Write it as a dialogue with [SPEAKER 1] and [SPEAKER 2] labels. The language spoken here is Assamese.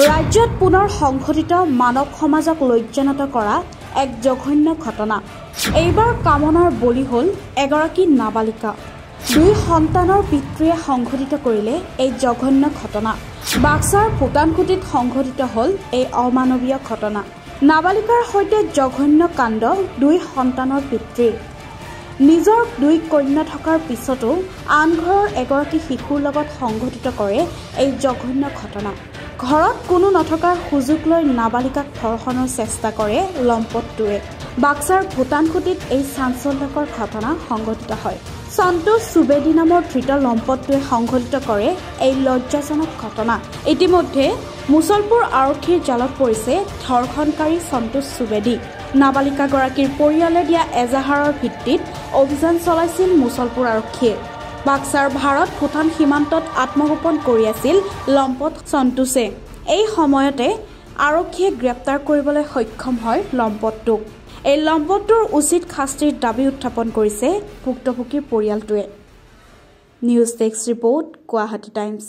[SPEAKER 1] ৰাজ্যত পুনৰ সংঘটিত মানৱ সমাজক লজ্জানত কৰা এক জঘন্য ঘটনা। এইবাৰ কামনাৰ বলি হ'ল এগৰাকী নাবালিকা। 2 সন্তানৰ পিতৃয়ে সংঘটিত কৰিলে এই জঘন্য ঘটনা। বাক্সাৰ ভূটানকুটিত সংঘটিত হ'ল এই অমানৱীয় ঘটনা। নাবালিকাৰ সৈতে জঘন্য কাণ্ড 2 সন্তানৰ পিতৃৰ। নিজৰ 2 কন্যা থকাৰ পিছতো আন ঘৰৰ এগৰাকী শিশুৰ লগত সংঘটিত কৰে এই জঘন্য ঘটনা। ঘৰত কোনো নথকাৰ সুযোগ লৈ নাবালিকাক ধৰ্ষণৰ চেষ্টা কৰে লম্পটটোৱে। বাক্সাৰ ভূটানকুটিত এই চাঞ্চল্যকৰ ঘটনা সংঘটিত হয়। সন্তোষ সুবেদী নামৰ ধৃত লম্পটটোৱে সংঘটিত কৰে এই লজ্জাজনক ঘটনা। ইতিমধ্যে মুছলপুৰ আৰক্ষীৰ জালত পৰিছে ধৰ্ষণকাৰী সন্তোষ সুবেদী। নাবালিকাগৰাকীৰ পৰিয়ালে দিয়া এজাহাৰৰ ভিত্তিত অভিযান চলাইছিল মুছলপুৰ আৰক্ষীয়ে। বাক্সাৰ ভাৰত ভূটান সীমান্তত আত্মগোপন কৰি আছিল লম্পট সন্তোষে। এই সময়তে আৰক্ষীয়ে গ্ৰেপ্তাৰ কৰিবলৈ সক্ষম হয় লম্পটটোক। এই লম্পটটোৰ উচিত শাস্তিৰ দাবী উত্থাপন কৰিছে ভুক্তভোগীৰ পৰিয়ালটোৱে। News desk report, Guwahati times.